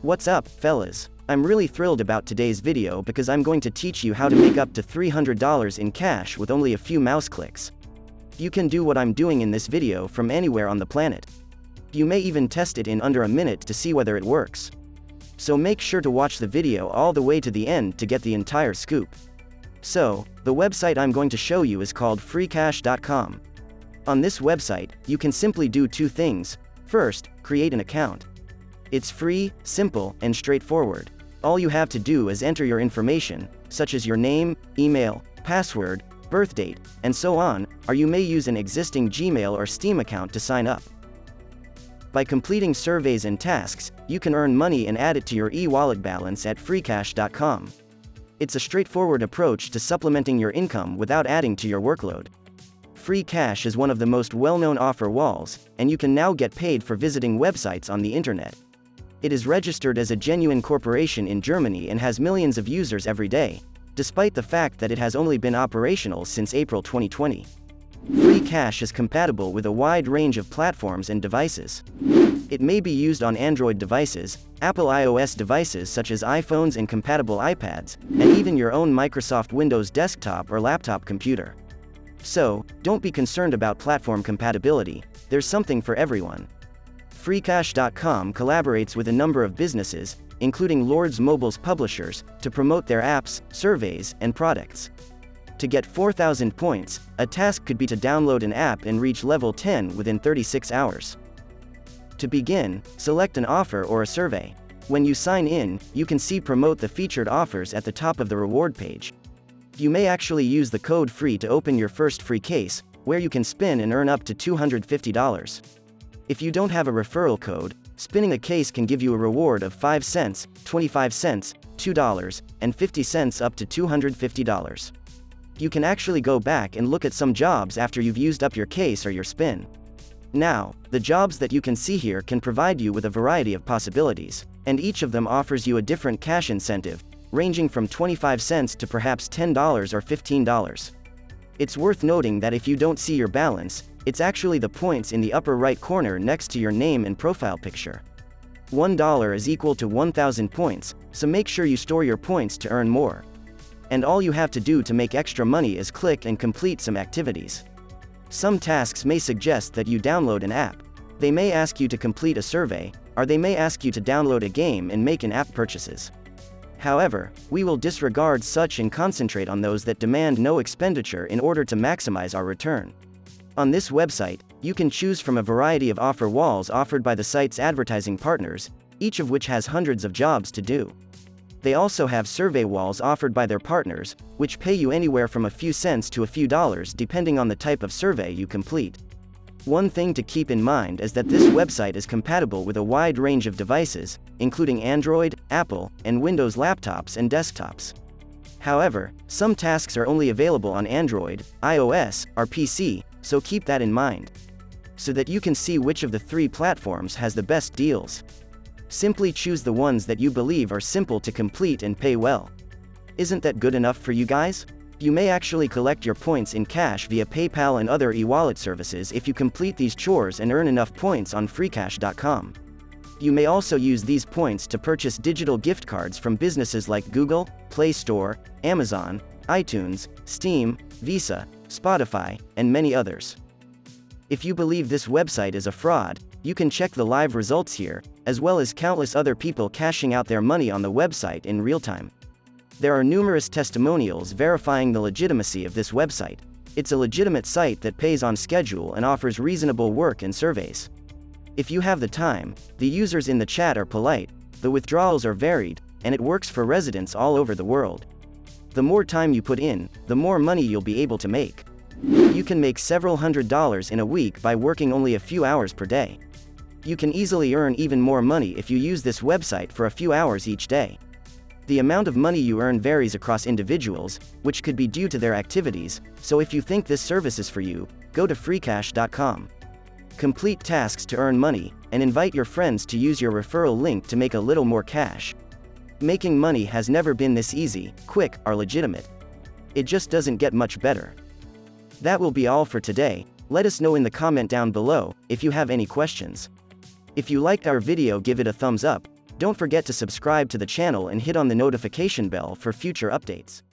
What's up, fellas? I'm really thrilled about today's video because I'm going to teach you how to make up to $300 in cash with only a few mouse clicks. You can do what I'm doing in this video from anywhere on the planet. You may even test it in under a minute to see whether it works. So make sure to watch the video all the way to the end to get the entire scoop. So, the website I'm going to show you is called freecash.com. On this website, you can simply do two things. First, create an account. It's free, simple, and straightforward. All you have to do is enter your information, such as your name, email, password, birth date, and so on, or you may use an existing Gmail or Steam account to sign up. By completing surveys and tasks, you can earn money and add it to your e-wallet balance at freecash.com. It's a straightforward approach to supplementing your income without adding to your workload. Free Cash is one of the most well-known offer walls, and you can now get paid for visiting websites on the internet. It is registered as a genuine corporation in Germany and has millions of users every day, despite the fact that it has only been operational since April 2020. Free Cash is compatible with a wide range of platforms and devices. It may be used on Android devices, Apple iOS devices such as iPhones and compatible iPads, and even your own Microsoft Windows desktop or laptop computer. So, don't be concerned about platform compatibility, there's something for everyone. Freecash.com collaborates with a number of businesses, including Lords Mobile's publishers, to promote their apps, surveys, and products. To get 4,000 points, a task could be to download an app and reach level 10 within 36 hours. To begin, select an offer or a survey. When you sign in, you can see promote the featured offers at the top of the reward page. You may actually use the code FREE to open your first free case, where you can spin and earn up to $250. If you don't have a referral code, spinning a case can give you a reward of 5 cents, 25 cents, $2, and 50 cents up to $250. You can actually go back and look at some jobs after you've used up your case or your spin. Now, the jobs that you can see here can provide you with a variety of possibilities, and each of them offers you a different cash incentive, ranging from 25 cents to perhaps $10 or $15. It's worth noting that if you don't see your balance, it's actually the points in the upper right corner next to your name and profile picture. $1 is equal to 1,000 points, so make sure you store your points to earn more. And all you have to do to make extra money is click and complete some activities. Some tasks may suggest that you download an app. They may ask you to complete a survey, or they may ask you to download a game and make in-app purchases. However, we will disregard such and concentrate on those that demand no expenditure in order to maximize our return. On this website, you can choose from a variety of offer walls offered by the site's advertising partners, each of which has hundreds of jobs to do. They also have survey walls offered by their partners, which pay you anywhere from a few cents to a few dollars depending on the type of survey you complete. One thing to keep in mind is that this website is compatible with a wide range of devices, including Android, Apple, and Windows laptops and desktops. However, some tasks are only available on Android, iOS, or PC, so keep that in mind. So that you can see which of the three platforms has the best deals. Simply choose the ones that you believe are simple to complete and pay well. Isn't that good enough for you guys? You may actually collect your points in cash via PayPal and other e-wallet services if you complete these chores and earn enough points on freecash.com. You may also use these points to purchase digital gift cards from businesses like Google, Play Store, Amazon, iTunes, Steam, Visa, Spotify, and many others. If you believe this website is a fraud, you can check the live results here, as well as countless other people cashing out their money on the website in real time. There are numerous testimonials verifying the legitimacy of this website. It's a legitimate site that pays on schedule and offers reasonable work and surveys. If you have the time, the users in the chat are polite, the withdrawals are varied, and it works for residents all over the world. The more time you put in, the more money you'll be able to make. You can make several $100s in a week by working only a few hours per day. You can easily earn even more money if you use this website for a few hours each day. The amount of money you earn varies across individuals, which could be due to their activities, so if you think this service is for you, go to freecash.com. Complete tasks to earn money, and invite your friends to use your referral link to make a little more cash. Making money has never been this easy, quick, or legitimate. It just doesn't get much better. That will be all for today. Let us know in the comment down below if you have any questions. If you liked our video, give it a thumbs up, Don't forget to subscribe to the channel and hit on the notification bell for future updates.